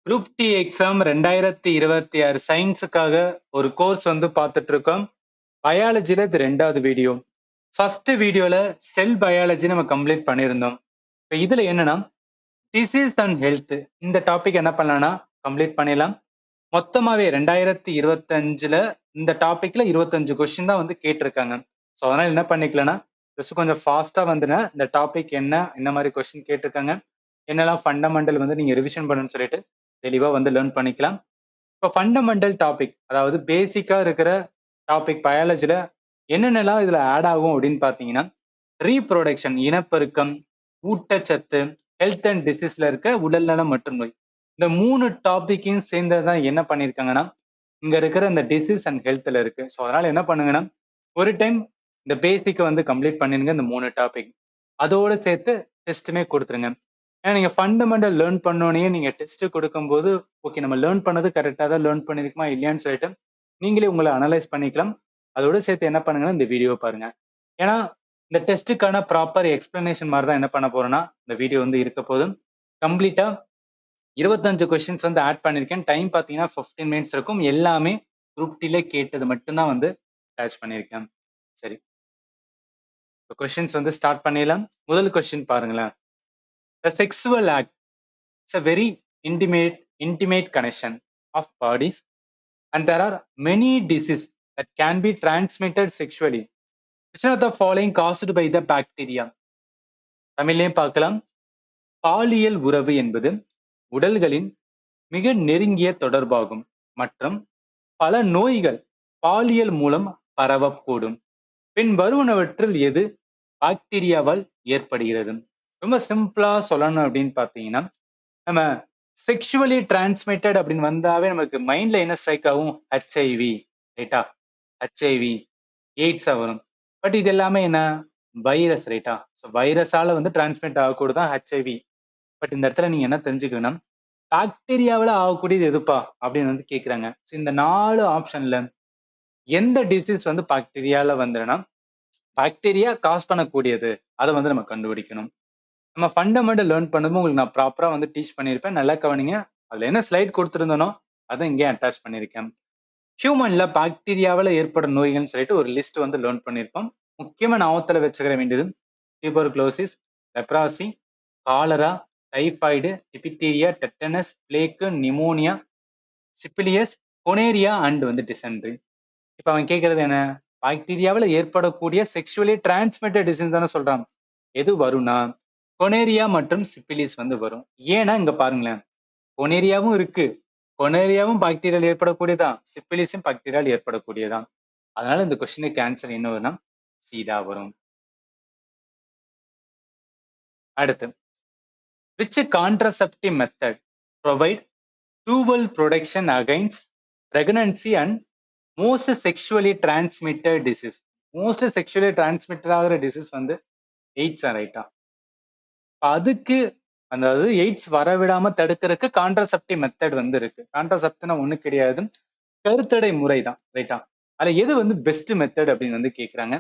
Group D exam 2026 சயின்ஸுக்காக ஒரு course வந்து பார்த்துட்டு இருக்கோம். பயாலஜில இது 2வது வீடியோ. ஃபர்ஸ்ட் வீடியோல செல் பயாலஜி நம்ம கம்ப்ளீட் பண்ணியிருந்தோம். இப்போ இதுல என்னன்னா டிசீஸ் அண்ட் ஹெல்த் இந்த டாபிக் என்ன பண்ணலாம்னா கம்ப்ளீட் பண்ணிடலாம். மொத்தமாவே 2025ல இந்த டாபிக்ல 25 கொஸ்டின் தான் வந்து கேட்டிருக்காங்க. ஸோ அதனால என்ன பண்ணிக்கலாம்னா ஜஸ்ட் கொஞ்சம் ஃபாஸ்டா வந்துனா இந்த டாபிக் என்ன மாதிரி கொஸ்டின் கேட்டிருக்காங்க, என்னெல்லாம் ஃபண்டமெண்டல் வந்து நீங்க ரிவிஷன் பண்ணணும்னு சொல்லிட்டு தெளிவா வந்து லேர்ன் பண்ணிக்கலாம். இப்போ ஃபண்டமெண்டல் டாபிக் அதாவது பேசிக்கா இருக்கிற டாபிக் பயாலஜில என்னென்னலாம் இதுல ஆட் ஆகும் அப்படின்னு பாத்தீங்கன்னா ரீப்ரொடக்ஷன் இனப்பெருக்கம், ஊட்டச்சத்து, ஹெல்த் அண்ட் டிசீஸ்ல இருக்க உடல்நலம் மற்றும் நோய், இந்த 3 டாபிக்கையும் சேர்ந்ததான் என்ன பண்ணிருக்காங்கன்னா இங்க இருக்கிற இந்த டிசீஸ் அண்ட் ஹெல்த்ல இருக்கு. ஸோ அதனால என்ன பண்ணுங்கன்னா ஒரு டைம் இந்த பேசிக்கை வந்து கம்ப்ளீட் பண்ணிருங்க இந்த 3 டாபிக். அதோட சேர்த்து டெஸ்ட்டுமே கொடுத்துருங்க. ஏன்னா நீங்க ஃபண்டமெண்டல் லேர்ன் பண்ணோன்னே நீங்க டெஸ்ட் கொடுக்கும்போது ஓகே நம்ம லேர்ன் பண்ணது கரெக்டாக தான் லேர்ன் பண்ணிருக்குமா இல்லையான்னு சொல்லிட்டு நீங்களே உங்களை அனலைஸ் பண்ணிக்கலாம். அதோட சேர்த்து என்ன பண்ணுங்கன்னா இந்த வீடியோ பாருங்க. ஏன்னா இந்த டெஸ்ட்டுக்கான ப்ராப்பர் எக்ஸ்பிளனேஷன் மாதிரி தான் என்ன பண்ண போறோம்னா இந்த வீடியோ வந்து இருக்க போதும். கம்ப்ளீட்டா 25 கொஸ்டின்ஸ் வந்து ஆட் பண்ணிருக்கேன். டைம் பார்த்தீங்கன்னா 15 மினிட்ஸ் இருக்கும். எல்லாமே குரூப் டில கேட்டது மட்டும்தான் வந்து அட்டாச் பண்ணியிருக்கேன். சரி, இப்போ கொஸ்டின்ஸ் வந்து ஸ்டார்ட் பண்ணிடலாம். முதல் கொஸ்டின் பாருங்களேன். The sexual act is a very intimate connection of bodies, and there are many diseases that can be transmitted sexually. Which are the following caused by the bacteria? தமிழ்லையும் பார்க்கலாம். பாலியல் உறவு என்பது உடல்களின் மிக நெருங்கிய தொடர்பாகும் மற்றும் பல நோய்கள் பாலியல் மூலம் பரவக்கூடும். பின் வருவனவற்றில் எது பாக்டீரியாவால் ஏற்படுகிறது? ரொம்ப சிம்பிளா சொல்லணும் அப்படின்னு பாத்தீங்கன்னா நம்ம செக்ஷுவலி டிரான்ஸ்மிட்டட் அப்படின்னு வந்தாவே நமக்கு மைண்ட்ல என்ன ஸ்ட்ரைக் ஆகும்? ஹெச்ஐவி, ரைட்டா? ஹெச்ஐவி, எய்ட்ஸா வரும். பட் இது எல்லாமே என்ன வைரஸ், ரைட்டா? ஸோ வைரஸால வந்து டிரான்ஸ்மிட் ஆகக்கூடதான் ஹெச்ஐவி. பட் இந்த இடத்துல நீங்க என்ன தெரிஞ்சுக்கணும், பாக்டீரியாவில் ஆகக்கூடியது எதுப்பா அப்படின்னு வந்து கேட்குறாங்க. ஸோ இந்த 4 ஆப்ஷன்ல எந்த டிசீஸ் வந்து பாக்டீரியால வந்துன்னா பாக்டீரியா காஸ் பண்ணக்கூடியது அதை வந்து நம்ம கண்டுபிடிக்கணும். நம்ம ஃபண்டமெண்டல் லேர்ன் பண்ணும்போது உங்களுக்கு நான் ப்ராப்பரா வந்து டீச் பண்ணியிருப்பேன். நல்லா கவனிங்க. அதுல என்ன ஸ்லைட் கொடுத்துருந்தனோ அதை இங்கே அட்டாச் பண்ணியிருக்கேன். ஹியூமன்ல பாக்டீரியாவில் ஏற்படும் நோய்கள்னு சொல்லிட்டு ஒரு லிஸ்ட் வந்து லேர்ன் பண்ணியிருப்போம். முக்கியமா ஞாபகத்துல வச்சுக்கிற வேண்டியது tuberculosis, leprosy, cholera, typhoid, diphtheria, tetanus, plague, pneumonia, syphilis, gonorrhoea and வந்து டிசென்ட்ரி. இப்ப அவன் கேட்கறது என்ன? பாக்டீரியாவில் ஏற்படக்கூடிய செக்ஷுவலி டிரான்ஸ்மிட்டட் டிசீஸ் தானே சொல்றான். எது வரும்னா கொனேரியா மற்றும் சிபிலிஸ் வந்து வரும். ஏன்னா இங்க பாருங்களேன், கொனேரியாவும் இருக்கு, கொனேரியாவும் பாக்டீரியால் ஏற்படக்கூடியதான், சிபிலிஸும் பாக்டீரியால் ஏற்படக்கூடியதான். அதனால இந்த கொஸ்டினுக்கு ஆன்சர் என்ன வரும்னா சீதா வரும். அடுத்து, which contraceptive method provide tubal protection against pregnancy and most sexually transmitted disease? most sexually transmitted ஆகிற டிசீஸ் வந்து எய்ட்ஸ், ரைட்டா? அதுக்கு அதாவது எய்ட்ஸ் வரவிடாம தடுக்கிறதுக்கு கான்ட்ராசெப்டிவ் மெத்தட் வந்து இருக்கு. கான்ட்ராசெப்ட்னா ஒண்ணு கிடையாது, கருத்தடை முறை தான், ரைட்டா? அதுல எது வந்து பெஸ்ட் மெத்தட் அப்படின்னு வந்து கேக்குறாங்க.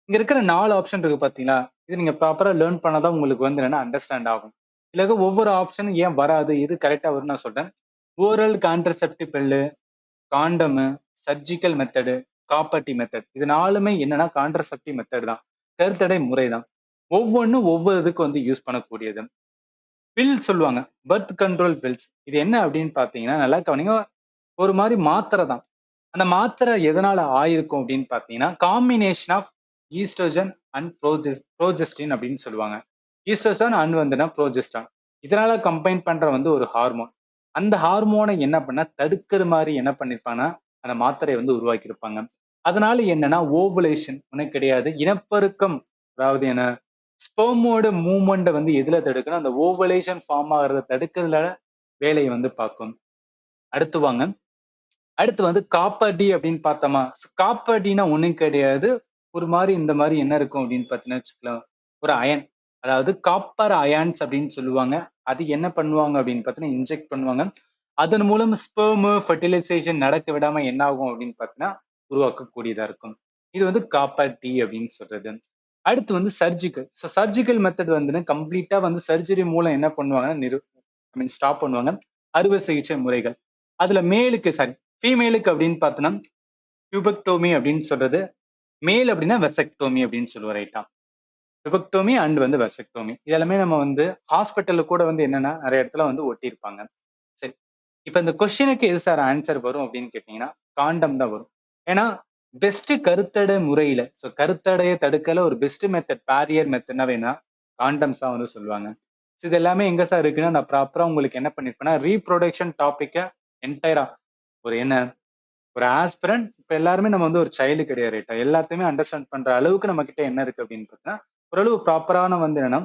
இங்க இருக்கிற 4 ஆப்ஷன் இருக்கு பாத்தீங்களா, இது நீங்க ப்ராப்பரா லேர்ன் பண்ணாதான் உங்களுக்கு வந்து என்ன அண்டர்ஸ்டாண்ட் ஆகும். இல்ல ஒவ்வொரு ஆப்ஷனும் ஏன் வராது, இது கரெக்டா வரும் நான் சொல்றேன். Oral contraceptive pill, condom, surgical method, copper T method, இது 4மே என்னன்னா கான்ட்ராசெப்டிவ் மெத்தட் தான், கருத்தடை முறை தான். ஒவ்வொன்றும் ஒவ்வொரு இதுக்கு வந்து யூஸ் பண்ணக்கூடியது. பில் சொல்லுவாங்க, பர்த் கண்ட்ரோல் பில்ஸ். இது என்ன அப்படின்னு பாத்தீங்கன்னா நல்லா கவனிங்க, ஒரு மாதிரி மாத்திரை தான். அந்த மாத்திரை எதனால ஆயிருக்கும் அப்படின்னு பாத்தீங்கன்னா காம்பினேஷன் ஆஃப் ஈஸ்ட்ரோஜன் அண்ட் ப்ரோஜெஸ்டின் அப்படின்னு சொல்லுவாங்க. ஈஸ்ட்ரோஜன் அண்ட் வந்துன்னா ப்ரோஜெஸ்டான், இதனால கம்பைன் பண்ற வந்து ஒரு ஹார்மோன். அந்த ஹார்மோனை என்ன பண்ண தடுக்கிற மாதிரி என்ன பண்ணிருப்பாங்கன்னா அந்த மாத்திரையை வந்து உருவாக்கி இருப்பாங்க. அதனால என்னன்னா ஓவுலேஷன் உனக்கு கிடையாது, இனப்பெருக்கம், அதாவது என்ன ஸ்பெர்மோட மூவ்மெண்ட் வந்து எதுல தடுக்கணும், அந்த ஓவலேஷன் ஃபார்ம் ஆகிறத தடுக்கிறதுல வேலையை வந்து பார்க்கும். அடுத்து வாங்க, அடுத்து வந்து காப்பர் டி அப்படின்னு பார்த்தோமா, காப்பர் டினா ஒண்ணும் கிடையாது, ஒரு மாதிரி இந்த மாதிரி என்ன இருக்கும் அப்படின்னு பார்த்தீங்கன்னா வச்சுக்கலாம், ஒரு அயன், அதாவது காப்பர் அயான்ஸ் அப்படின்னு சொல்லுவாங்க. அது என்ன பண்ணுவாங்க அப்படின்னு பார்த்தீங்கன்னா இன்ஜெக்ட் பண்ணுவாங்க. அதன் மூலம் ஸ்பெர்ம் ஃபெர்டிலைசேஷன் நடக்க விடாம என்ன ஆகும் அப்படின்னு பார்த்தீங்கன்னா உருவாக்கக்கூடியதா இருக்கும். இது வந்து காப்பர் டி அப்படின்னு சொல்றது. அடுத்து வந்து சர்ஜிக்கல். ஸோ சர்ஜிக்கல் மெத்தட் வந்து கம்ப்ளீட்டா வந்து சர்ஜரி மூலம் என்ன பண்ணுவாங்கன்னா ஸ்டாப் பண்ணுவாங்க. அறுவை சிகிச்சை முறைகள். அதுல மேலுக்கு சாரி ஃபீமேலுக்கு அப்படின்னு பார்த்தோம்னா டியூபெக்டோமி அப்படின்னு சொல்றது. மேல் அப்படின்னா வெசெக்டோமி அப்படின்னு சொல்லுவோம் ரைட்டா. டியூபெக்டோமி அண்ட் வந்து வெசெக்டோமி. இது எல்லாமே நம்ம வந்து ஹாஸ்பிட்டல்ல கூட வந்து என்னன்னா நிறைய இடத்துல வந்து ஒட்டியிருப்பாங்க. சரி. இப்ப இந்த கொஸ்டினுக்கு எது சார் ஆன்சர் வரும் அப்படின்னு கேட்டீங்கன்னா, காண்டம் தான் வரும். ஏன்னா, பெஸ்ட் கருத்தடை முறையில கருத்தடைய தடுக்கல ஒரு பெஸ்ட் மெத்தட் பேரியர் மெத்தட்னா வேணா காண்டம்ஸ் தான் வந்து சொல்லுவாங்க. இது எல்லாமே எங்க சார் இருக்குன்னா, நான் ப்ராப்பரா உங்களுக்கு என்ன பண்ணிருப்பேன்னா, ரீப்ரொடக்ஷன் டாபிக்க என்டையரா ஒரு என்ன ஒரு ஆஸ்பிரண்ட் இப்ப எல்லாருமே நம்ம வந்து ஒரு சைல்டு கிடையாது ரைட்டா. எல்லாத்தையுமே அண்டர்ஸ்டாண்ட் பண்ற அளவுக்கு நம்ம கிட்ட என்ன இருக்கு அப்படின்னு பார்த்தீங்கன்னா, ஓரளவு ப்ராப்பரான வந்து என்னன்னா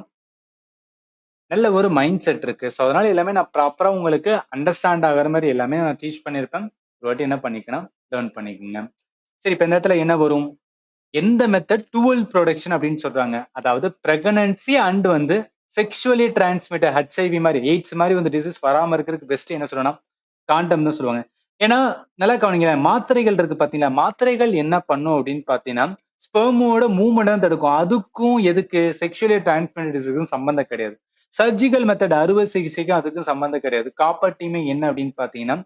நல்ல ஒரு மைண்ட் செட் இருக்கு. ஸோ அதனால எல்லாமே நான் ப்ராப்பரா உங்களுக்கு அண்டர்ஸ்டாண்ட் ஆகுற மாரி எல்லாமே நான் டீச் பண்ணியிருப்பேன். ஒரு வாட்டி என்ன பண்ணிக்கலாம், லேர்ன் பண்ணிக்கங்க. சரி இப்ப இந்த இடத்துல என்ன வரும்? எந்த மெத்தட் டூவல் ப்ரொடக்ஷன் அப்படின்னு சொல்றாங்க. அதாவது பிரெக்னன்சி அண்ட் வந்து செக்ஷுவலி டிரான்ஸ்மிட்டட் ஹெச்ஐவி மாரி, எய்ட்ஸ் மாரி வந்து டிசீஸ் வராம இருக்கிறதுக்கு பெஸ்ட் என்ன சொல்லணும்னா, காண்டம் தான் சொல்லுவாங்க. ஏன்னா, நல்லா கவனிங்களேன். மாத்திரைகள் இருக்கு பார்த்தீங்களா? மாத்திரைகள் என்ன பண்ணும் அப்படின்னு பார்த்தீங்கன்னா, ஸ்பெர்மோட மூவ்மெண்ட் தான் தடுக்கும். அதுக்கும் எதுக்கு செக்ஷுவலி டிரான்ஸ்மிட்டட் டிசீஸ்க்கும் சம்பந்தம் கிடையாது. சர்ஜிக்கல் மெத்தட் அறுவை சிகிச்சைக்கும் அதுக்கும் சம்பந்தம் கிடையாது. காப்பர் டீமே என்ன அப்படின்னு பார்த்தீங்கன்னா,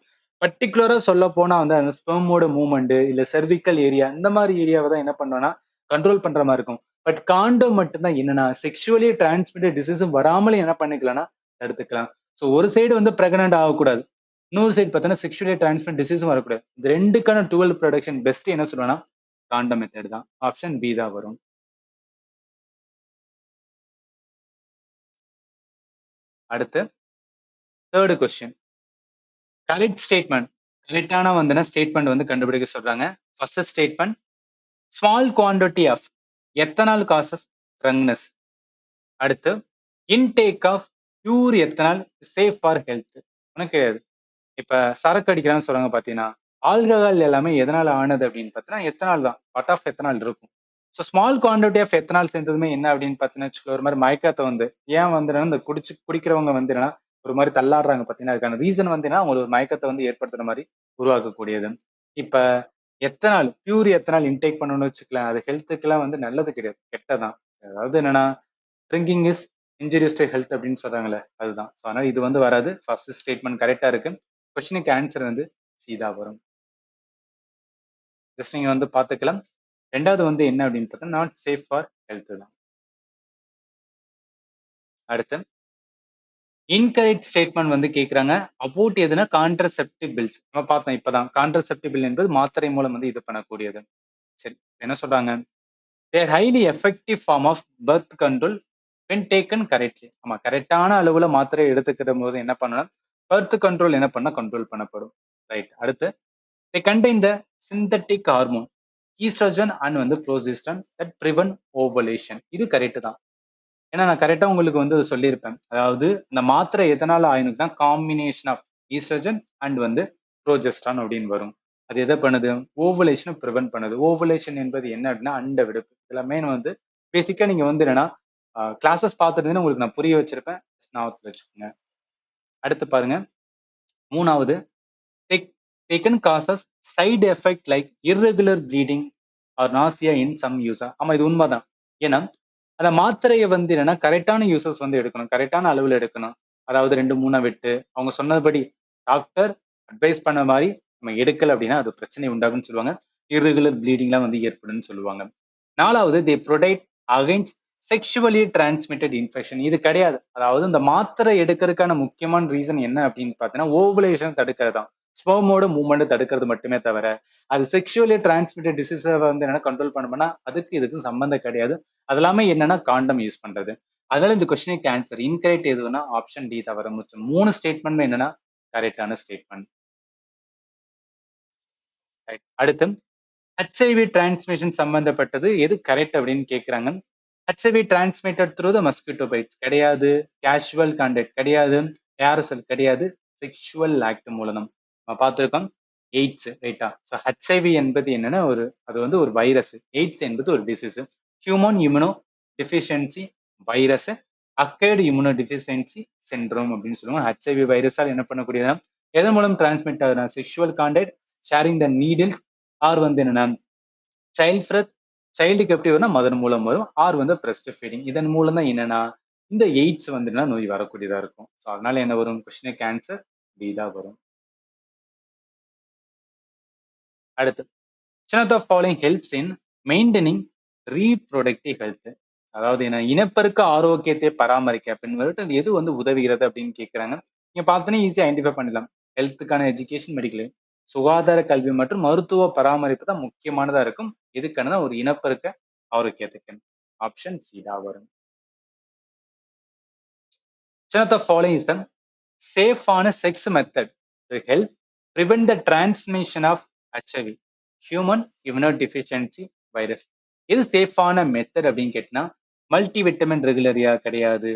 பர்ட்டிகுலரா சொல்லப் போனா வந்து அந்த ஸ்பெர்மோட மூவ்மெண்ட் இல்ல செர்விக்கல் ஏரியா இந்த மாதிரி ஏரியாவை தான் என்ன பண்ணும்னா கண்ட்ரோல் பண்ற மாதிரி இருக்கும். பட் காண்டம் மட்டும்தான் என்னன்னா செக்ஷுவலி டிரான்ஸ்மிட்டட் டிசீஸும் வராமலே என்ன பண்ணிக்கலாம்னா தடுத்துக்கலாம். ஸோ ஒரு சைடு வந்து பிரெக்னன்ட் ஆகக்கூடாது. இன்னொரு சைடு பார்த்தீங்கன்னா செக்ஷுவலி டிரான்ஸ்மிட் டிசீஸும் வரக்கூடாது. இந்த ரெண்டுக்கான டுவெல் ப்ரொடக்ஷன் பெஸ்ட் என்ன சொல்லுவேன்னா காண்டம் மெத்தட் தான். ஆப்ஷன் பி தான் வரும். அடுத்து தேர்ட் கொஸ்டின். Correct statement. கரெக்டான வந்து ஸ்டேட்மெண்ட் வந்து கண்டுபிடிக்க சொல்றாங்க. First statement small quantity of ethanol causes drunkenness. அடுத்து intake of pure ethanol safe for health. உனக்கு கிடையாது. இப்ப சரக்கு அடிக்கிறான்னு சொல்றாங்க பாத்தீங்கன்னா ஆல்கஹால் எல்லாமே எதனால ஆனது அப்படின்னு பார்த்தீங்கன்னா எத்தனால் தான். வாட் ஆஃப் எத்தனால் இருக்கும். So small quantity of ethanol சேர்ந்ததுமே என்ன அப்படின்னு பார்த்தீங்கன்னா வச்சுக்கோ ஒரு மாதிரி மயக்கத்தை வந்து ஏன் வந்து இந்த குடிக்கிறவங்க வந்து என்னன்னா ஒரு மாதிரி தள்ளாடுறாங்க பார்த்தீங்கன்னா அதுக்கான ரீசன் வந்து என்ன உங்களுக்கு ஒரு மயக்கத்தை வந்து ஏற்படுத்துற மாதிரி உருவாக்கக்கூடியது. இப்ப எத்தனால் பியூர் எத்தனால் இன்டேக் பண்ணணும்னு வச்சுக்கலாம் அது ஹெல்த்துக்கெல்லாம் வந்து நல்லது கிடையாது கெட்டதான். அதாவது என்னன்னா drinking is injurious to health அப்படின்னு சொல்றாங்களே அதுதான். ஸோ அதனால இது வந்து வராது. ஃபர்ஸ்ட் ஸ்டேட்மெண்ட் கரெக்டா இருக்கு. கொஸ்டினுக்கு ஆன்சர் வந்து சீதா வரும். ஜஸ்ட் நீங்க வந்து பாத்துக்கலாம். ரெண்டாவது வந்து என்ன அப்படின்னு பார்த்தா நாட் சேஃப் ஃபார் ஹெல்த் தான். அடுத்து இன்கரெக்ட் ஸ்டேட்மெண்ட் வந்து கேட்கறாங்க. அபவுட் எதுனா கான்ட்ரசெப்டிவ் பில்ஸ். நம்ம பார்த்தோம் இப்பதான். கான்ட்ரசெப்டிவ் பில் என்பது மாத்திரை மூலம் வந்து இது பண்ணக்கூடியது. சரி என்ன சொல்றாங்க? They're highly effective form of birth control when taken correctly. ஆமா கரெக்டான அளவுல மாத்திரை எடுத்துக்கிற போது என்ன பண்ணணும்? பர்த் கண்ட்ரோல் என்ன பண்ண கண்ட்ரோல் பண்ணப்படும். ரைட். அடுத்து they contain the synthetic hormone oestrogen and வந்து ப்ரோஜெஸ்டரான் தட் பிரிவென்ட் ஓவலேஷன். இது கரெக்ட் தான். ஏன்னா நான் கரெக்டா உங்களுக்கு வந்து சொல்லியிருப்பேன். அதாவது இந்த மாத்திரை எதனால ஆயினுக்கு தான் காம்பினேஷன் ஆஃப் ஈஸ்ட்ரோஜன் அண்ட் வந்து ப்ரோஜெஸ்டரான் அப்படின்னு வரும். அது எதை பண்ணுது? ஓவலேஷனை ப்ரிவென்ட் பண்ணுது. ஓவலேஷன் என்பது என்ன அப்படின்னா அண்ட விடுப்பு. எல்லாமே வந்து பேசிக்கா நீங்க வந்து என்னன்னா கிளாஸஸ் பார்த்துருந்தீங்கன்னா உங்களுக்கு நான் புரிய வச்சிருப்பேன். ஞாபகத்துல வச்சுக்கோங்க. அடுத்து பாருங்க. மூணாவது they can causes side effect like irregular bleeding or nausea in some user. ஆமா இது உண்மைதான். ஏன்னா அந்த மாத்திரையை வந்து என்னன்னா கரெக்டான யூசர்ஸ் வந்து எடுக்கணும். கரெக்டான அளவில் எடுக்கணும். அதாவது 2 3 விட்டு அவங்க சொன்னபடி டாக்டர் அட்வைஸ் பண்ண மாதிரி நம்ம எடுக்கல அப்படின்னா அது பிரச்சனை உண்டாகும்னு சொல்லுவாங்க. irregular bleedingலாம் வந்து ஏற்படும்னு சொல்லுவாங்க. நாலாவது they protect against sexually transmitted infection. இது கிடையாது. அதாவது இந்த மாத்திரை எடுக்கிறதுக்கான முக்கியமான ரீசன் என்ன அப்படின்னு பார்த்தீங்கன்னா ஓவலேஷன் தடுக்கிறது தான். ஸ்பெர்மோட மூவ்மெண்ட் தடுக்கிறது மட்டுமே தவிர அது செக்ஷுவலி டிரான்ஸ்மிட்டட் டிசீஸை வந்து என்னன்னா கண்ட்ரோல் பண்ணோம்னா அதுக்கு இதுக்கு சம்பந்தம் கிடையாது. அது எல்லாமே என்னன்னா காண்டம் யூஸ் பண்றது. அதனால இந்த கொஸ்டினுக்கு ஆன்சர் இன்கரெக்ட் எதுனா ஆப்ஷன் டி தவிர மிச்சம் 3 ஸ்டேட்மெண்ட் என்னன்னா கரெக்டான ஸ்டேட்மெண்ட். அடுத்து ஹெச்ஐவி டிரான்ஸ்மிஷன் சம்பந்தப்பட்டது எது கரெக்ட் அப்படின்னு கேட்கிறாங்க. HIV transmitted through the mosquito bites கிடையாது. கேஷுவல் கான்டாக்ட் கிடையாது. ஏரோசல் கிடையாது. செக்ஷுவல் ஆக்ட் மூலம் நம்ம பார்த்துருக்கோம். எய்ட்ஸ் ரைட்டா. ஸோ ஹெச்ஐவி என்பது என்னன்னா அது வந்து ஒரு வைரஸ். எய்ட்ஸ் என்பது ஒரு disease. Human immuno deficiency virus acquired immuno deficiency syndrome அப்படின்னு சொல்லுவாங்க. ஹெச்ஐவி வைரஸால் என்ன பண்ணக்கூடியதுன்னா எதன் மூலம் டிரான்ஸ்மிட் ஆகுதுன்னா sexual contact sharing the needle or வந்து என்னன்னா சைல்ட் ஃப்ரெத் சைல்டுக்கு எப்படி வரும்னா மதர் மூலம் வரும். ஆர் வந்து பிரஸ்ட் ஃபீடிங். இதன் மூலம் தான் என்னன்னா இந்த எய்ட்ஸ் வந்துன்னா நோய் வரக்கூடியதா இருக்கும். ஸோ அதனால என்ன வரும்? கொஸ்டினுக்கு ஆன்சர் பி தான் வரும். அடுத்து, which of the following helps in maintaining reproductive health? அதாவது என்ன, இனப்பெருக்க ஆரோக்கியத்தை பராமரிக்க அப்படின்னு எது வந்து உதவுகிறது அப்படின்னு கேட்கிறாங்க. நீங்க பார்த்தோன்னே ஈஸியா ஐடென்டிஃபை பண்ணிடலாம். ஹெல்த்துக்கான எஜுகேஷன், மெடிக்கல், சுகாதார கல்வி மற்றும் மருத்துவ பராமரிப்பு தான் முக்கியமானதா இருக்கும். எதுக்கான ஒரு இனப்பெருக்க ஆரோக்கியத்துக்கு. ஆப்ஷன் சி தான் வரும். Which of the following is the safe on a sex method to help prevent the transmission of HIV, human immunodeficiency virus? இது சேஃபான மெத்தட் அப்படின்னு கேட்டினா மல்டி விட்டமின் ரெகுலரியா கிடையாது,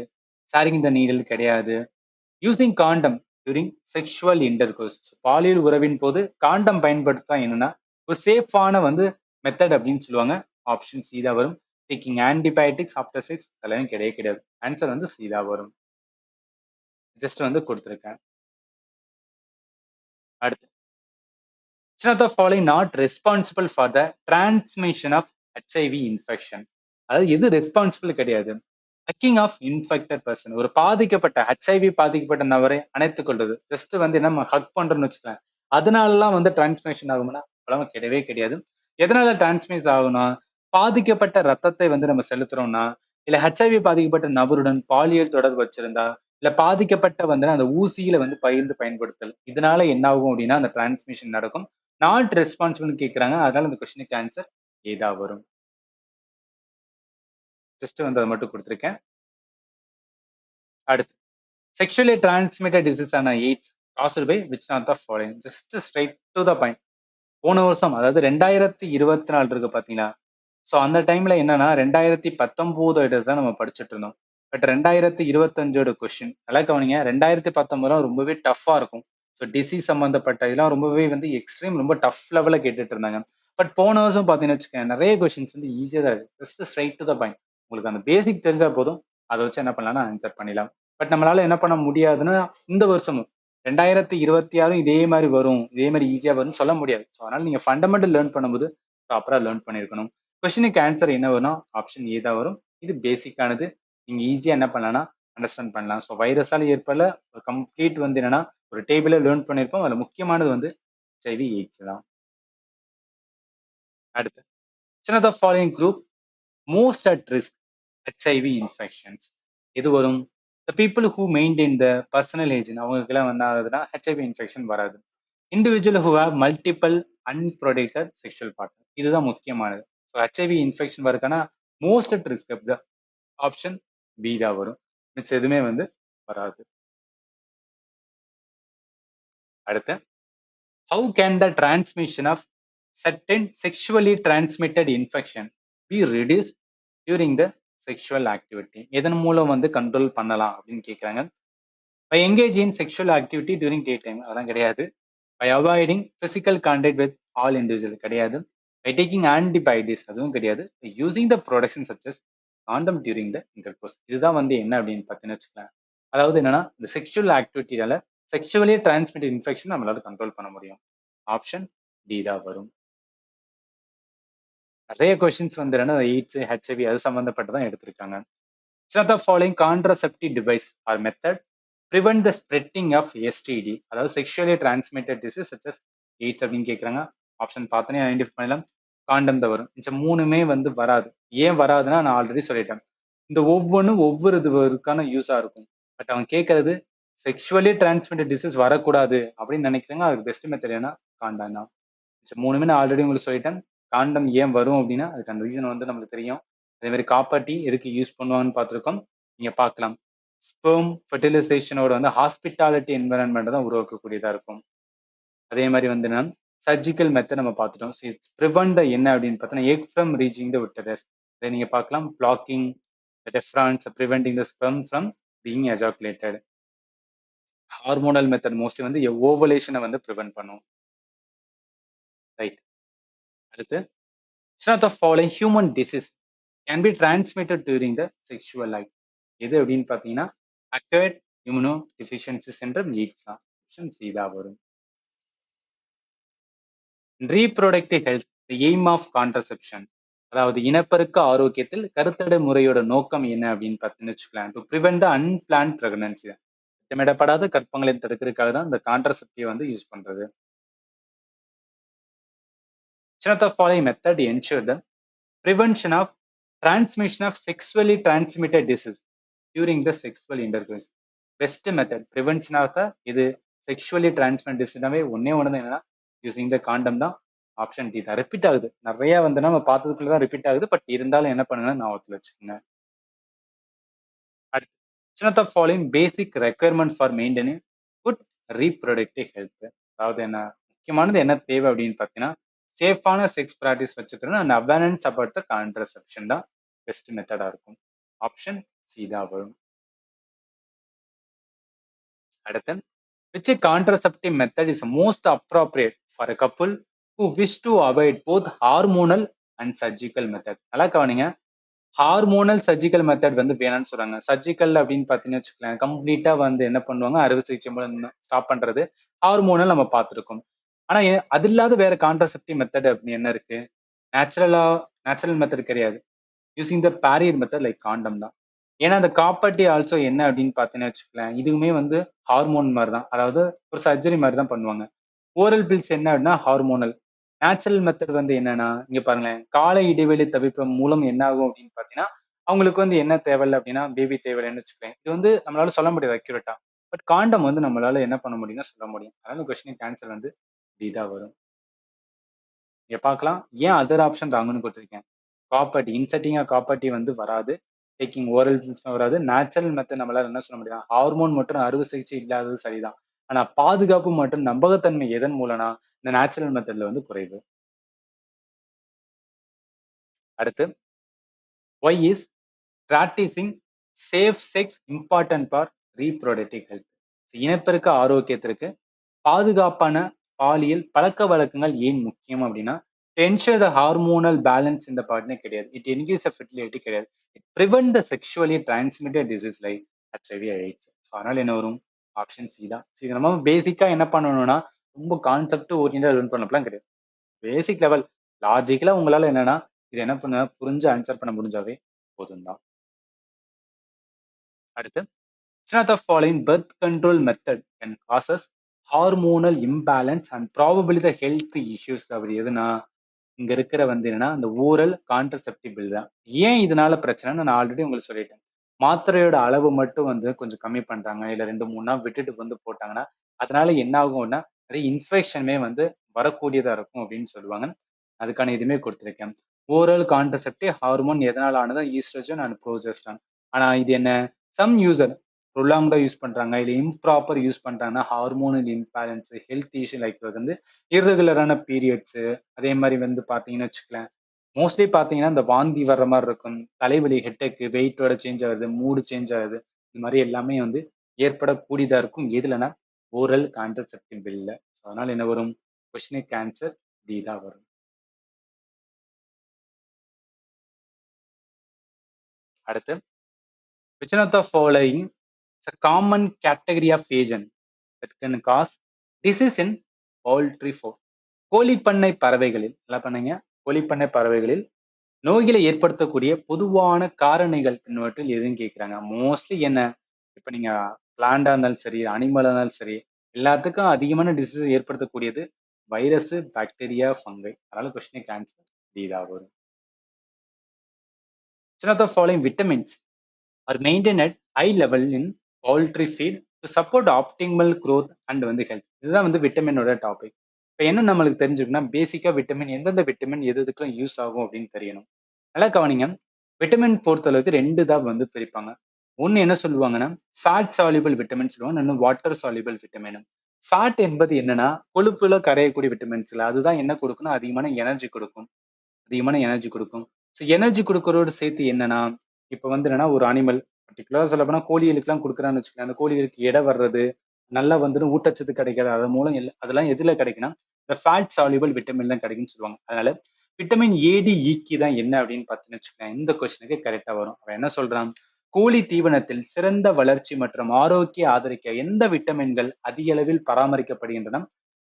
சாரிங் த நீடல் கிடையாது, யூசிங் காண்டம் டியூரிங் செக்ஷுவல் இன்டர்கோர்ஸ், பாலியல் உறவின் போது காண்டம் பயன்படுத்தா என்னன்னா ஒரு சேஃபான வந்து மெத்தட் அப்படின்னு சொல்லுவாங்க. ஆப்ஷன் சி தான் வரும். டேக்கிங் ஆன்டிபயோட்டிக்ஸ் ஆஃப்டர் செக்ஸ் அதெல்லாம் கிடையவே கிடையாது. ஆன்சர் வந்து சி தான் வரும். ஜஸ்ட் வந்து கொடுத்துருக்கேன். அடுத்து, which of the following not responsible for the transmission of HIV infection? அதாவது எது ரெஸ்பான்சிபிள் கிடையாது? ஹக்கிங் ஆஃப் இன்ஃபெக்டட் பர்சன், ஒரு பாதிக்கப்பட்ட HIV பாதிக்கப்பட்ட நபரை அணைத்துக் கொள்வது. ஜஸ்ட் வந்து நம்ம ஹக் பண்றோம்னு வச்சுக்கலாம். அதனாலலாம் வந்து டிரான்ஸ்மிஷன் ஆகும்னா அவ்வளவு கிடையவே கிடையாது. எதனால டிரான்ஸ்மிஷன் ஆகும்னா பாதிக்கப்பட்ட ரத்தத்தை வந்து நம்ம செலுத்துறோம்னா, இல்ல HIV பாதிக்கப்பட்ட நபருடன் பாலியல் தொடர்பு வச்சிருந்தா, இல்ல பாதிக்கப்பட்ட வந்து அந்த ஊசியில வந்து பகிர்ந்து பயன்படுத்தல், இதனால என்ன ஆகும் அப்படின்னா அந்த டிரான்ஸ்மிஷன் நடக்கும். நாட் ரெஸ்பான்சிபிள் கேட்கிறாங்க. அதனால இந்த கொஸ்டினுக்கு ஆன்சர் ஏதா வரும். ஜஸ்ட் வந்து அதை மட்டும் கொடுத்துருக்கேன். அடுத்து, செக்ஷுவலி டிரான்ஸ்மிட்டட் டிசீஸ் ஆன AIDS caused by which not the following? Just straight to the point. போன வருஷம் அதாவது 2024 இருக்கு பாத்தீங்களா? ஸோ அந்த டைம்ல என்னன்னா 2019 தான் நம்ம படிச்சுட்டு இருந்தோம். பட் 2025 கொஸ்டின் நல்லா கவனிங்க. 2019 ரொம்பவே டஃப்பா இருக்கும். ஸோ டிசீஸ் சம்பந்தப்பட்ட இதெல்லாம் ரொம்பவே வந்து எக்ஸ்ட்ரீம் ரொம்ப டஃப் லெவல்ல கேட்டுட்டு இருந்தாங்க. பட் போன வருஷம் பாத்தீங்கன்னு வச்சுக்கோங்க, நிறைய கொஸ்டின்ஸ் வந்து ஈஸியா தான் இருக்கு. Just straight to the point. உங்களுக்கு அந்த பேசிக் தெரிஞ்சா போதும். அதை வச்சு என்ன பண்ணலாம்னா ஆன்சர் பண்ணிடலாம். பட் நம்மளால என்ன பண்ண முடியாதுன்னா இந்த வருஷமும் 2026 இதே மாதிரி வரும், இதே மாதிரி ஈஸியா வரும்னு சொல்ல முடியாது. ஸோ அதனால நீங்க ஃபண்டமெண்டல் லேர்ன் பண்ணும்போது ப்ராப்பரா லேர்ன் பண்ணிருக்கணும். கொஸ்டினுக்கு ஆன்சர் என்ன வரும்? ஆப்ஷன் ஏ தான் வரும். இது பேசிக்கானது. நீங்க ஈஸியா என்ன பண்ணலாம்னா அண்டர்ஸ்டாண்ட் பண்ணலாம். ஸோ வைரஸால ஏற்பட ஒரு கம்ப்ளீட் வந்து என்னன்னா ஒரு டேபிள லேர்ன் பண்ணிருப்போம். அதுல முக்கியமானது வந்து HIV எய்ட்ஸ் தான். அடுத்து, which of the following group most at risk HIV infections? இது வரும். The people who maintain the personal hygiene, அவங்களுக்குலாம் என்ன ஆகுதுன்னா HIV இன்ஃபெக்ஷன் வராது. Individual who have multiple unprotected sexual partner, இதுதான் முக்கியமானது. ஸோ HIV இன்ஃபெக்ஷன் வரதுக்கான most at risk option B தான் வரும். மிச்சம் எதுவுமே வந்து வராது. அடுத்து, how can the transmission of certain sexually transmitted infection be reduced during the sexual activity? எதன் மூலம் வந்து கண்ட்ரோல் பண்ணலாம் அப்படின்னு கேட்குறாங்க. by engaging in sexual activity during daytime, அதெல்லாம் கிடையாது. by avoiding physical contact with all individuals கிடையாது. by taking antibiotics அதுவும் கிடையாது. by using the protection such as condom during the intercourse, இதுதான் வந்து என்ன அப்படின்னு பார்த்தீங்கன்னு வச்சுக்கலாம். அதாவது என்னன்னா இந்த செக்ஷுவல் ஆக்டிவிட்டியால செக்ஷுவலி டிரான்ஸ்மிட்டட் இன்ஃபெக்ஷன் நம்மளால கண்ட்ரோல் பண்ண முடியும். ஆப்ஷன் டி தான் வரும். நிறைய கொஸ்டின்ஸ் வந்து என்னன்னா எய்ட்ஸ், HIV அது சம்பந்தப்பட்டதான் எடுத்திருக்காங்க. which of the following contraceptive device or method prevent the spreading of STD, அதாவது sexually transmitted disease such as AIDS அப்படின்னு கேட்குறாங்க. ஆப்ஷன் பார்த்தோன்னே ஐடென்டிஃபை பண்ணலாம். காண்டம் தான் வரும். மிச்சம் மூணுமே வந்து வராது. ஏன் வராதுன்னா நான் ஆல்ரெடி சொல்லிட்டேன். இந்த ஒவ்வொன்றும் ஒவ்வொரு இதுக்கான யூஸா இருக்கும். பட் அவன் கேட்கறது செக்ஷுவலி டிரான்ஸ்மிட்டட் டிசீஸ் வரக்கூடாது அப்படின்னு நினைக்கிறாங்க. அதுக்கு பெஸ்ட் மெத்தட் என்ன? காண்டம் தான். மூணுமே நான் ஆல்ரெடி உங்களுக்கு சொல்லிட்டேன். காண்டம் ஏன் வரும் அப்படின்னா அதுக்கான ரீசன் வந்து நம்மளுக்கு தெரியும். அதே மாதிரி காப்பர் டீ எதுக்கு யூஸ் பண்ணுவாங்கன்னு பார்த்துருக்கோம். நீங்க பார்க்கலாம். ஸ்பெர்ம் ஃபெர்டிலைசேஷனோட வந்து ஹாஸ்பிட்டாலிட்டி என்வரன்மெண்ட் தான் உருவாக்கக்கூடியதா இருக்கும். அதே மாதிரி வந்து நான் சர்ஜிக்கல் மெத்தட் நம்ம பார்த்துட்டோம். ப்ரிவென்ட் என்ன அப்படின்னு பார்த்தோன்னா egg from reaching the uterus. இதை நீங்க பார்க்கலாம். Blocking defence preventing the sperm from being ejaculated. Hormonal method mostly வந்து ஓவலேஷனை வந்து ப்ரிவென்ட் பண்ணும். ரைட். அடுத்து, which of the following human disease can be transmitted during the sexual life? எது அப்படின்னு பார்த்தீங்கன்னா acquired immunodeficiency syndrome லீக்ஸ் தான். ஆப்ஷன் சி தான் வரும். reproductive health, the aim of contraception, அதாவது இனப்பெருக்க ஆரோக்கியத்தில் கருத்தடை முறையோட நோக்கம் என்ன அப்படின்னு பார்த்தீங்கன்னு வச்சுக்கலாம். To prevent the unplanned pregnancy. திட்டமிடப்படாத கர்ப்பங்களை தடுக்கிறதுக்காக தான் இந்த கான்ட்ரசெப்டிவ் வந்து யூஸ் பண்றது. Which of the following method ensure the prevention of transmission of sexually transmitted disease during the sexual intercourse? Best method prevention of the இது sexually transmitted disease ஒன்னே ஒன்று என்னன்னா யூசிங் த காண்டம் தான். ஆப்ஷன் டி தான். Repeat ஆகுது நிறைய வந்து நம்ம பார்த்ததுக்குள்ள தான் ரிப்பீட் ஆகுது. பட் இருந்தாலும் என்ன பண்ணுங்கன்னா ஞாபகத்தில் வச்சுக்கோங்க. அடுத்து which of the following basic requirement for maintaining good reproductive health? அதாவது என்ன முக்கியமானது என்ன தேவை அப்படின்னு பார்த்தீங்கன்னா சேஃபான செக்ஸ் ப்ராக்டிஸ் வச்சுக்கணும் and awareness about the contraception தான் பெஸ்ட் மெத்தடா இருக்கும். ஆப்ஷன் சி தான் வரும். அடுத்து which contraceptive method is most appropriate for a couple who wish to avoid both hormonal and surgical method? நல்லா கவனிங்க. ஹார்மோனல் சர்ஜிக்கல் மெத்தட் வந்து வேணாம்னு சொல்றாங்க. சர்ஜிக்கல் அப்படின்னு பார்த்தீங்கன்னு வச்சுக்கலாம் கம்ப்ளீட்டா வந்து என்ன பண்ணுவாங்க அறுவை சிகிச்சை மூலம் ஸ்டாப் பண்றது. ஹார்மோனல் நம்ம பார்த்துருக்கோம். ஆனா அது இல்லாத வேற கான்ட்ரசெப்டிவ் மெத்தட் அப்படின்னு என்ன இருக்கு? நேச்சுரல் மெத்தட் கிடையாது. Using the barrier method like condom தான். ஏன்னா அந்த காப்பர்ட்டி ஆல்சோ என்ன அப்படின்னு பார்த்தீங்கன்னு வச்சுக்கலாம் இதுவுமே வந்து ஹார்மோன் மாதிரி தான். அதாவது ஒரு சர்ஜரி மாதிரி தான் பண்ணுவாங்க. ஓரல் பில்ஸ் என்ன அப்படின்னா ஹார்மோனல். நேச்சுரல் மெத்தட் வந்து என்னன்னா இங்க பாருங்களேன் கால இடைவெளி தவிர்ப்பு மூலம் என்ன ஆகும் அப்படின்னு பாத்தீங்கன்னா அவங்களுக்கு வந்து என்ன தேவையில்லை அப்படின்னா பேபி தேவையில்லைன்னு வச்சுக்கேன். இது வந்து நம்மளால சொல்ல முடியாது அக்யூரேட்டா. பட் காண்டம் வந்து நம்மளால என்ன பண்ண முடியும்னா சொல்ல முடியும். அதனால கொஸ்டின் ஆன்சர் வந்து டி தான் வரும். இங்க பார்க்கலாம் ஏன் அதர் ஆப்ஷன் ராங்கன்னு கொடுத்துருக்கேன். காப்பர்ட்டி இன்செட்டிங் காப்பர்ட்டி வந்து வராது. டேக்கிங் ஓரல் பில்ஸ் வராது. நேச்சுரல் மெத்தட் நம்மளால என்ன சொல்ல முடியும் ஹார்மோன் மற்றும் அறுவை சிகிச்சை இல்லாதது சரிதான். ஆனா பாதுகாப்பு மற்றும் நம்பகத்தன்மை எதன் மூலம்னா இந்த நேச்சுரல் மெத்தட்ல வந்து குறைவு. அடுத்து why is practicing safe sex important for reproductive health? இனப்பெருக்க ஆரோக்கியத்திற்கு பாதுகாப்பான பாலியல் பழக்க வழக்கங்கள் ஏன் முக்கியம் அப்படின்னா ensure the hormonal balance in the partner கிடையாது. It increase the fertility கிடையாது. It prevent the sexually transmitted disease like HIV AIDS. அதனால என்ன வரும் ஆப்ஷன் சி தான். இது நம்ம பேசிக்கா என்ன பண்ணணும்னா ரொம்ப கான்செப்ட் ஓரியன்டா லேர்ன் பண்ணலாம் கிடையாது. பேசிக் லெவல் லாஜிக்கலா உங்களால என்னன்னா இது என்ன பண்ண புரிஞ்சு ஆன்சர் பண்ண முடிஞ்சாவே போதும் தான். அடுத்து which of the following birth control method can causes hormonal imbalance and probably the health issues? அப்படி எதுனா இங்க இருக்கிற வந்து என்னன்னா அந்த ஊரல் கான்ட்ரசெப்டிவ் பில் தான். ஏன் இதனால பிரச்சனை நான் ஆல்ரெடி உங்களுக்கு சொல்லிட்டேன். மாத்திரையோட அளவு மட்டும் வந்து கொஞ்சம் கம்மி பண்றாங்க இல்ல 2-3 நாள் விட்டுட்டு வந்து போட்டாங்கன்னா அதனால என்ன ஆகும்னா நிறைய இன்ஃபெக்ஷனுமே வந்து வரக்கூடியதா இருக்கும் அப்படின்னு சொல்லுவாங்க. அதுக்கான இதுவுமே கொடுத்துருக்கேன். ஓரல் கான்ட்ரசெப்டிவ் ஹார்மோன் எதனால ஆனது ஈஸ்ட்ரோஜன் அண்ட் ப்ரோஜெஸ்டான். ஆனா இது என்ன சம் யூசர் ப்ரொலாங்டா யூஸ் பண்றாங்க இல்ல இம்ப்ராப்பர் யூஸ் பண்றாங்கன்னா hormonal imbalance health issue like வந்து இர்ரெகுலரான பீரியட்ஸ் அதே மாதிரி வந்து பாத்தீங்கன்னு வச்சுக்கலாம் மோஸ்ட்லி பாத்தீங்கன்னா இந்த வாந்தி வர்ற மாதிரி இருக்கும் தலைவலி ஹெட்டேக்கு வெயிட்டோட சேஞ்ச் ஆகுது மூடு சேஞ்ச் ஆகுது இந்த மாதிரி எல்லாமே வந்து ஏற்படக்கூடியதா இருக்கும் எதுலன்னா ஓரல் கான்ட்ரசெப்டிவ் பில்ல. அதனால என்ன வரும் கொஸ்டினுக்கு ஆன்சர் டி தான் வரும். அடுத்து which of the following is a common category of agent that can cause disease in poultry food? கோழிப்பண்ணை பறவைகளில் நல்லா பண்ணுங்க. கோழிப்பண்ணை பறவைகளில் நோய்களை ஏற்படுத்தக்கூடிய பொதுவான காரணிகள் பின்வற்றில் எதுன்னு கேட்கிறாங்க. மோஸ்ட்லி என்ன இப்ப நீங்க பிளான்டா இருந்தாலும் சரி அனிமலா இருந்தாலும் சரி எல்லாத்துக்கும் அதிகமான டிசீஸ் ஏற்படுத்தக்கூடியது வைரஸ் பாக்டீரியா ஃபங்கை. அதனால கொஸ்டினுக்கு ஆன்சர் டி தான் வரும். which of the following vitamins are maintained at high level in poultry feed to support optimal growth and வந்து health? இதுதான் வந்து விட்டமினோட டாபிக். இப்போ என்ன நம்மளுக்கு தெரிஞ்சுக்கணும்னா பேசிக்கா விட்டமின் எந்தெந்த விட்டமின் எது எதுக்கெல்லாம் யூஸ் ஆகும் அப்படின்னு தெரியணும். நல்லா கவனிங்க. விட்டமின் பொறுத்தளவுக்கு 2 தான் வந்து பிரிப்பாங்க. ஒன்னு என்ன சொல்லுவாங்கன்னா ஃபேட் சால்யூபிள் விட்டமின் சொல்லுவாங்க இன்னும் வாட்டர் சால்யூபிள் விட்டமின். ஃபேட் என்பது என்னன்னா கொழுப்புல கரையக்கூடிய விட்டமின்ஸ்ல அதுதான் என்ன கொடுக்கணும் அதிகமான எனர்ஜி கொடுக்கும். ஸோ எனர்ஜி கொடுக்கறோடு சேர்த்து என்னன்னா இப்போ வந்து என்னன்னா ஒரு அனிமல் பர்டிகுலரா சொல்ல போனா கோழிகளுக்குலாம் கொடுக்குறான்னு வச்சுக்கலாம் அந்த கோழிகளுக்கு எடை வர்றது நல்லா வந்துட்டு ஊட்டச்சத்து கிடைக்காது அது மூலம் அதெல்லாம் எதுல கிடைக்குன்னா இந்த ஃபேட் சால்யூபிள் விட்டமின் தான் கிடைக்குன்னு சொல்லுவாங்க. அதனால விட்டமின் ஏடி ஈக்கி தான் என்ன அப்படின்னு பார்த்தீங்கன்னு வச்சுக்கலாம் இந்த கொஸ்டினுக்கு கரெக்டா வரும். அவன் என்ன சொல்றான் கோழி தீவனத்தில் சிறந்த வளர்ச்சி மற்றும் ஆரோக்கிய ஆதரிக்க எந்த விட்டமின்கள் அதிக அளவில் பராமரிக்கப்படுகின்றன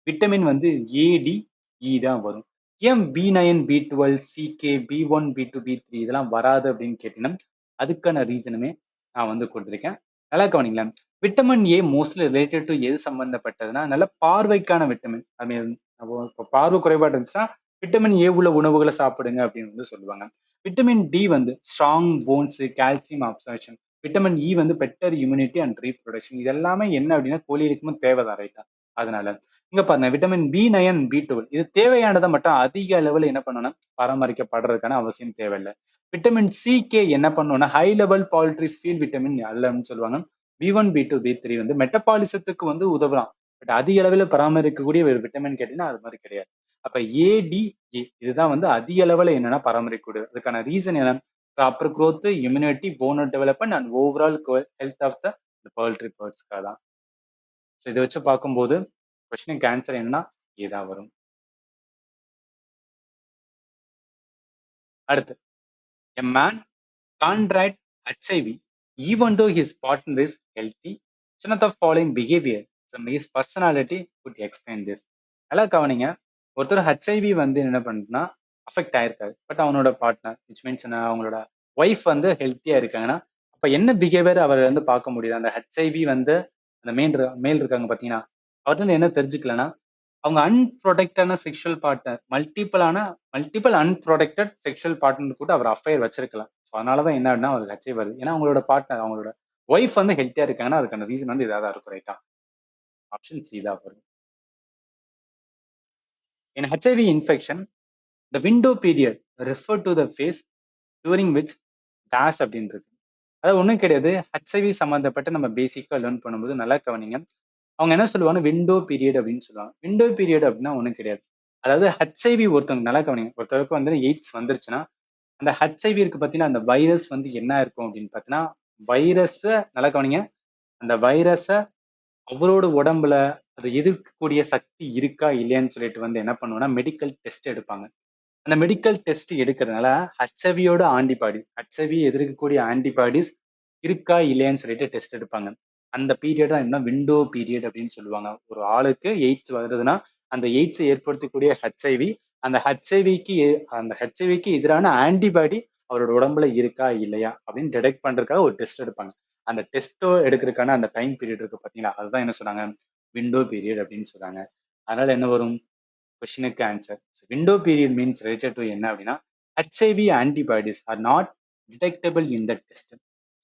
விட்டமின் வந்து ஏடி இ தான் வரும். ஏன் B9, B12, CK, B1, B2, B3 இதெல்லாம் வராது அப்படின்னு கேட்டீங்கன்னா அதுக்கான ரீசனுமே நான் வந்து கொடுத்துருக்கேன். நல்லா கவனிங்களேன். Vitamin A mostly related to எது சம்பந்தப்பட்டதுன்னா நல்ல பார்வைக்கான விட்டமின். ஐ மீன் இப்போ பார்வை குறைபாடு இருந்துச்சுன்னா விட்டமின் ஏ உள்ள உணவுகளை சாப்பிடுங்க அப்படின்னு வந்து சொல்லுவாங்க. விட்டமின் டி வந்து strong bones, calcium absorption. Vitamin E வந்து பெட்டர் இம்யூனிட்டி அண்ட் ரீப்ரொடக்ஷன். இது எல்லாமே என்ன அப்படின்னா கோழிகளுக்கும் தேவைதான், ரைட்டா? அதனால இங்க பாருங்க, விட்டமின் B9, B12 இது தேவையானதை மட்டும் அதிக அளவில் என்ன பண்ணணும்னா பராமரிக்கப்படுறதுக்கான அவசியம் தேவையில்லை. விட்டமின் C, K என்ன பண்ணுவோம்னா high level poultry feel vitamin அல்லன்னு சொல்லுவாங்க. B1, B2, B3 வந்து மெட்டபாலிசத்துக்கு வந்து உதவலாம். பட் அதிக அளவில் பராமரிக்கக்கூடிய ஒரு விட்டமின் கேட்டீங்கன்னா அது மாதிரி கிடையாது. அப்ப ADA இதுதான் வந்து அதிக அளவில் என்னன்னா பராமரிக்கக்கூடிய. அதுக்கான ரீசன் என்ன? Proper growth, immunity, bone development and overall health of the poultry birds தான். ஸோ இதை வச்சு பார்க்கும்போது கொஸ்டினுக்கு ஆன்சர் என்னன்னா ஏதா வரும். அடுத்து, a man contract HIV even though his partner is healthy. None of the following behavior from his personality could explain this. நல்லா கவனிங்க. ஒருத்தர் ஹெச்ஐவி வந்து என்ன பண்ணுதுன்னா அஃபெக்ட் ஆயிருக்காரு. பட் அவனோட பார்ட்னர் விச் மீன்ஸ் அவங்களோட ஒய்ஃப் வந்து ஹெல்த்தியா இருக்காங்கன்னா அப்ப என்ன பிஹேவியர் அவர் வந்து பார்க்க முடியுது? அந்த ஹெச்ஐவி வந்து அந்த மேல் இருக்காங்க பாத்தீங்கன்னா அவர்கிட்ட இருந்து என்ன தெரிஞ்சுக்கலன்னா அவங்க அன்ப்ரொடெக்டான sexual partner multiple unprotected sexual partner கூட அவர் அஃபையர் வச்சிருக்கலாம். ஸோ அதனாலதான் என்ன அப்படின்னா அவருக்கு ஹெச்ஐவி வருது. ஏன்னா அவங்களோட பார்ட்னர் அவங்களோட ஒய்ஃப் வந்து ஹெல்த்தியா இருக்காங்கன்னா அதுக்கான ரீசன் வந்து இதாக தான் இருக்கும், ரைட்டா? ஆப்ஷன் சி தான் வரும். In HIV infection, the window period referred to the phase during which DAS அப்படின்னு இருக்கு. அது ஒன்றும் கிடையாது. ஹெச்ஐவி சம்மந்தப்பட்ட நம்ம பேசிக்கா லேர்ன் பண்ணும்போது நல்லா கவனிங்க. அவங்க என்ன சொல்லுவாங்க, விண்டோ பீரியட் அப்படின்னு சொல்லுவாங்க. விண்டோ பீரியட் அப்படின்னா ஒன்றும் கிடையாது. அதாவது ஹெச்ஐவி ஒருத்தவங்க நல்லா கவனிங்க. ஒருத்தருக்கு வந்து எய்ட்ஸ் வந்துருச்சுன்னா அந்த ஹெச்ஐவி இருக்கு பார்த்தீங்கன்னா அந்த வைரஸ் வந்து என்ன இருக்கும் அப்படின்னு பார்த்தீங்கன்னா வைரஸ் நல்லா கவனிங்க. அந்த வைரஸை அவரோட உடம்புல அதை எதிர்க்கக்கூடிய சக்தி இருக்கா இல்லையான்னு சொல்லிட்டு வந்து என்ன பண்ணுவோம்னா மெடிக்கல் டெஸ்ட் எடுப்பாங்க. அந்த மெடிக்கல் டெஸ்ட் எடுக்கிறதுனால ஹெச்ஐவியோட ஹெச்ஐவி எதிர்க்கக்கூடிய ஆன்டிபாடிஸ் இருக்கா இல்லையான்னு சொல்லிட்டு டெஸ்ட் எடுப்பாங்க. அந்த பீரியட் தான் என்ன விண்டோ பீரியட் அப்படின்னு சொல்லுவாங்க. ஒரு ஆளுக்கு எய்ட்ஸ் வருதுன்னா அந்த எய்ட்ஸை ஏற்படுத்தக்கூடிய ஹெச்ஐவி அந்த ஹெச்ஐவிக்கு எதிரான ஆன்டிபாடி அவரோட உடம்புல இருக்கா இல்லையா அப்படின்னு டிடெக்ட் பண்றதுக்காக ஒரு டெஸ்ட் எடுப்பாங்க. அந்த டெஸ்ட்டோ எடுக்கிறதுக்கான அந்த டைம் பீரியட் இருக்கு பாத்தீங்களா, அதுதான் என்ன சொல்றாங்க விண்டோ பீரியட் அப்படின்னு சொல்றாங்க. அதனால என்ன வரும் கொஸ்டினுக்கு answer. Window period means related to என்ன அப்படின்னா HIV antibodies are not detectable in the test.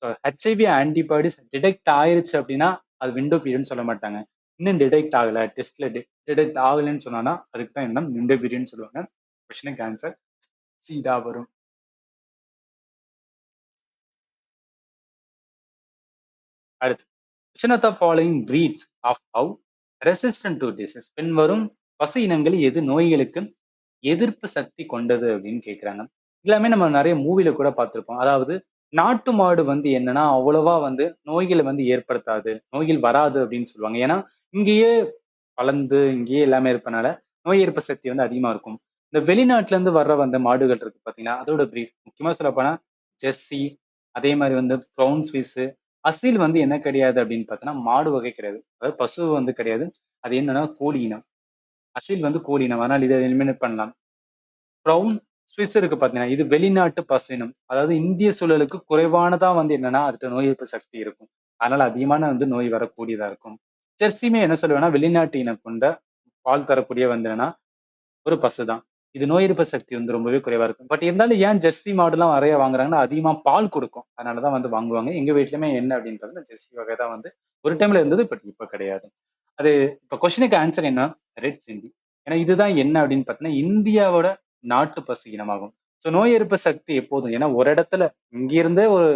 So HIV antibodies detect ஆயிருச்சு அப்படின்னா அது விண்டோ பீரியட்னு சொல்ல மாட்டாங்க. இன்னும் டிடெக்ட் ஆகல டெஸ்ட்ல டிடெக்ட் ஆகலைன்னு சொன்னா அதுக்கு தான் என்ன விண்டோ பீரியட்னு சொல்லுவாங்க. கொஸ்டினுக்கு ஆன்சர் சி தான் வரும். அடுத்து, which of the following breeds of cow resistant to disease? பின்வரும் பசு இனங்கள் எது நோய்களுக்கு எதிர்ப்பு சக்தி கொண்டது அப்படின்னு கேக்குறாங்க. எல்லாமே நம்ம நிறைய மூவில கூட பார்த்திருப்போம். அதாவது நாட்டு மாடு வந்து என்னன்னா அவ்வளவா வந்து நோய்களை வந்து ஏற்படுத்தாது, நோய்கள் வராது அப்படின்னு சொல்லுவாங்க. ஏன்னா இங்கேயே வளர்ந்து இங்கேயே எல்லாமே இருப்பனால நோய் எதிர்ப்பு சக்தி வந்து அதிகமா இருக்கும். இந்த வெளிநாட்டுல இருந்து வர்ற வந்த மாடுகள் இருக்கு பாத்தீங்களா, அதோட பிரீட் முக்கியமா சொல்ல போனா ஜெர்சி, அதே மாதிரி வந்து ப்ரௌன் ஸ்விஸ், அசீல் வந்து என்ன கிடையாது அப்படின்னு பார்த்தோன்னா மாடு வகை கிடையாது. அதாவது பசு வந்து கிடையாது. அது என்னன்னா கோழி இனம். அசீல் வந்து கோழி இனம். அதனால இதை எலிமினேட் பண்ணலாம். ப்ரௌன் ஸ்விஸ் இருக்கு பாத்தீங்கன்னா இது வெளிநாட்டு பசினம். அதாவது இந்திய சூழலுக்கு குறைவானதா வந்து என்னன்னா அதுக்கு நோய் எதிர்ப்பு சக்தி இருக்கும். அதனால அதிகமான வந்து நோய் வரக்கூடியதா இருக்கும். ஜெர்சியுமே என்ன சொல்லுவேன்னா வெளிநாட்டு இனம் கொண்ட பால் தரக்கூடிய வந்து என்னன்னா ஒரு பசு தான். இது நோய் எதிர்ப்பு சக்தி வந்து ரொம்பவே குறைவா இருக்கும். பட் இருந்தாலும் ஏன் ஜெர்சி மாடுலாம் நிறைய வாங்குறாங்கன்னா அதிகமா பால் கொடுக்கும். அதனாலதான் வந்து வாங்குவாங்க. எங்க வீட்லயுமே என்ன அப்படின்னு பார்த்தீங்கன்னா ஜெர்சி வகை தான் வந்து ஒரு டைம்ல இருந்தது. பட் இப்ப கிடையாது. அது இப்ப கொஸ்டினுக்கு ஆன்சர் என்ன? ரெட் சிந்தி. ஏன்னா இதுதான் என்ன அப்படின்னு பார்த்தீங்கன்னா இந்தியாவோட நாட்டு பசு இனமாகும். ஸோ நோய் எதிர்ப்பு சக்தி எப்போதும் ஏன்னா ஒரு இடத்துல இங்கிருந்தே ஒரு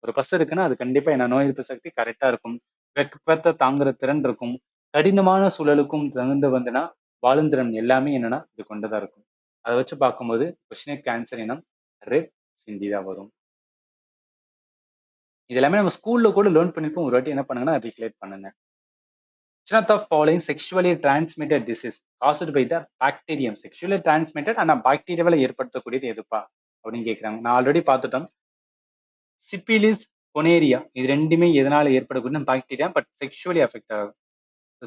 ஒரு பசு இருக்குன்னா அது கண்டிப்பா என்ன நோய் எதிர்ப்பு சக்தி கரெக்டா இருக்கும். வெப்பத்தை தாங்குற திறன் இருக்கும். கடினமான சூழலுக்கும் தகுந்த வந்துன்னா வாழும் திறன் எல்லாமே என்னன்னா இது கொண்டதா இருக்கும். அதை வச்சு பார்க்கும்போது கொஸ்டினுக்கு ஆன்சர் என்ன? ரெட் சிந்தி தான் வரும். இது எல்லாமே நம்ம ஸ்கூல்ல கூட லேர்ன் பண்ணிருப்போம். ஒரு வாட்டி என்ன பண்ணுங்கன்னா ரீக்ரியேட் பண்ணுங்க. Which of the following sexually transmitted disease caused by the bacterium? Sexually transmitted ஆனா பாக்டீரியாவால ஏற்படுத்தக்கூடியது எதுப்பா அப்படின்னு கேக்குறாங்க. நான் ஆல்ரெடி பார்த்துட்டோம். சிபிலிஸ், கொனேரியா இது ரெண்டுமே எதனால ஏற்படக்கூடிய பாக்டீரியா பட் செக்ஷுவலி அஃபெக்ட் ஆகும்.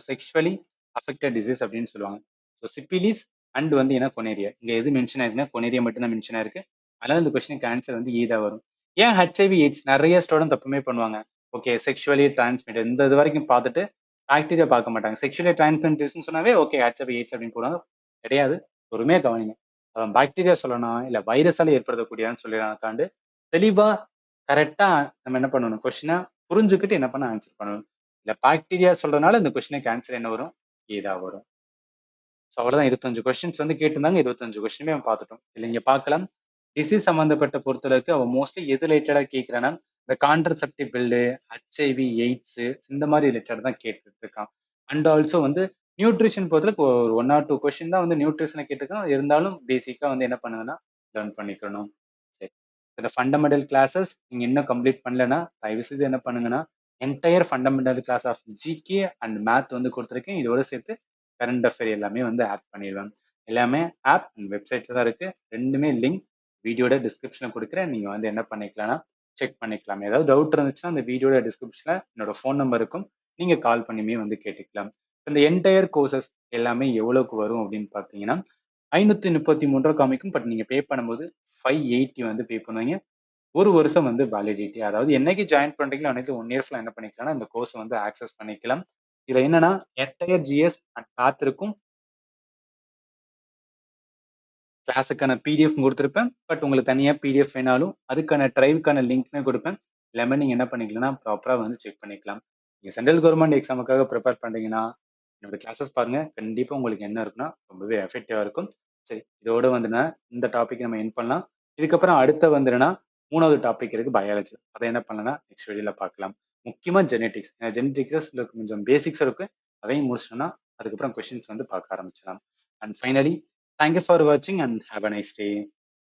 செக்ஷுவலி அஃபெக்டட் டிசீஸ் அப்படின்னு சொல்லுவாங்க. ஸோ சிபிலிஸ் அண்ட் வந்து என்ன கொனேரியா. இங்க எது மென்ஷன் ஆயிருக்குன்னா கொனேரியா மட்டும் தான் மென்ஷன் ஆயிருக்கு. அதனால இந்த கொஸ்டினுக்கு ஆன்சர் வந்து தான் வரும். ஏன் ஹெச்ஐவி எய்ட்ஸ் நிறைய ஸ்டூடெண்ட் தப்புமே பண்ணுவாங்க. ஓகே செக்ஷுவலி டிரான்ஸ்மிட்டட் இந்த இது வரைக்கும் பார்த்துட்டு பாக்டீரியா பார்க்க மாட்டாங்க. செக்ஷுவலி டிரான்ஸ்மிட்டட் சொன்னாவே ஓகே ஹெச்ஐவி எய்ட்ஸ் அப்படின்னு போடுவாங்க. கிடையாது. பொறுமையா கவனிங்க. அவன் பாக்டீரியா சொல்லணும் இல்ல வைரஸால ஏற்படுத்தக்கூடியன்னு சொல்லிடாக்காண்டு தெளிவா கரெக்டா நம்ம என்ன பண்ணணும் கொஸ்டினை புரிஞ்சுக்கிட்டு என்ன பண்ண ஆன்சர் பண்ணணும். இல்ல பாக்டீரியா சொல்றதுனால இந்த கொஸ்டினுக்கு ஆன்சர் என்ன வரும்? ஏதா வரும். ஸோ அவ்வளவுதான் 25 கொஸ்டின்ஸ் வந்து கேட்டிருந்தாங்க. 25 கொஸ்டினுமே அவன் பார்த்துட்டோம். இல்லை இங்க பார்க்கலாம். டிசீஸ் சம்பந்தப்பட்ட பொறுத்தளவுக்கு அவன் மோஸ்ட்லி எது ரிலேட்டடா கேட்கிறான்னா இந்த கான்ட்ரசெப்டிவ் பில்லு, ஹெச்ஐவி, எய்ட்ஸ் இந்த மாதிரி ரிலேட்டட் தான் கேட்டுட்டு இருக்கான். அண்ட் ஆல்சோ வந்து நியூட்ரிஷன் பொறுத்தளவுக்கு ஒரு 1 or 2 கொஸ்டின் தான் வந்து நியூட்ரிஷனை கேட்டிருக்கான். இருந்தாலும் பேசிக்கா வந்து என்ன பண்ணுங்கன்னா லேர்ன் பண்ணிக்கணும். சரி. இந்த ஃபண்டமெண்டல் கிளாஸஸ் நீங்க இன்னும் கம்ப்ளீட் பண்ணலன்னா தயவு செய்து என்ன பண்ணுங்கன்னா entire fundamental class of GK and math வந்து கொடுத்துருக்கேன். இதோட சேர்த்து கரண்ட் அஃபேர் எல்லாமே வந்து ஆட் பண்ணிடுவேன். எல்லாமே ஆப் அண்ட் வெப்சைட்ல தான் இருக்கு. ரெண்டுமே லிங்க் வீடியோட டிஸ்கிரிப்ஷன்ல கொடுக்குறேன். நீங்க வந்து என்ன பண்ணிக்கலாம்னா செக் பண்ணிக்கலாம். ஏதாவது டவுட் இருந்துச்சுன்னா அந்த வீடியோட டிஸ்கிரிப்ஷன்ல என்னோட ஃபோன் நம்பர் இருக்கும். நீங்க கால் பண்ணியுமே வந்து கேட்டுக்கலாம். இந்த என்டையர் கோர்சஸ் எல்லாமே எவ்வளவுக்கு வரும் அப்படின்னு பார்த்தீங்கன்னா 533 காமிக்கும். பட் நீங்க பே பண்ணும்போது 580 வந்து பே பண்ணுவீங்க. ஒரு வருஷம் வந்து வேலிடிட்டி. அதாவது என்னைக்கு ஜாயின் பண்றீங்களோ அன்னைக்கு 1 இயர் ஃபுல்லா என்ன பண்ணிக்கலாம்னா இந்த கோர்ஸ் வந்து ஆக்சஸ் பண்ணிக்கலாம். இதுல என்னன்னா என்டையர் ஜிஎஸ் அண்ட் மேத் இருக்கும். கிளாஸுக்கான பிடிஎஃப் கொடுத்துருப்பேன். பட் உங்களுக்கு தனியா பிடிஎஃப் வேணாலும் அதுக்கான டிரைவுக்கான லிங்க்மே கொடுப்பேன். எல்லாமே நீங்க என்ன பண்ணிக்கலாம்னா ப்ராப்பரா வந்து செக் பண்ணிக்கலாம். நீங்க சென்ட்ரல் கவர்மெண்ட் எக்ஸாமுக்காக ப்ரிப்பேர் பண்றீங்கன்னா என்னோட கிளாஸஸ் பாருங்க. கண்டிப்பா உங்களுக்கு என்ன இருக்குன்னா ரொம்பவே எஃபெக்டிவா இருக்கும். சரி இதோட வந்துனா இந்த டாபிக் நம்ம எண்ட் பண்ணலாம். இதுக்கப்புறம் அடுத்த வந்துனா 3வது டாபிக் இருக்கு பயாலஜி. அதை என்ன பண்ணலாம்னா நெக்ஸ்ட் வீடியோல பார்க்கலாம். முக்கியமா ஜெனெடிக்ஸ். ஜெனெடிக்ஸ்ல கொஞ்சம் பேசிக்ஸ் இருக்கு. அதையும் முடிச்சிட்டோம்னா அதுக்கப்புறம் கொஸ்டின்ஸ் வந்து பார்க்க ஆரம்பிச்சலாம். And finally thank you for வாட்சிங் and have a nice day.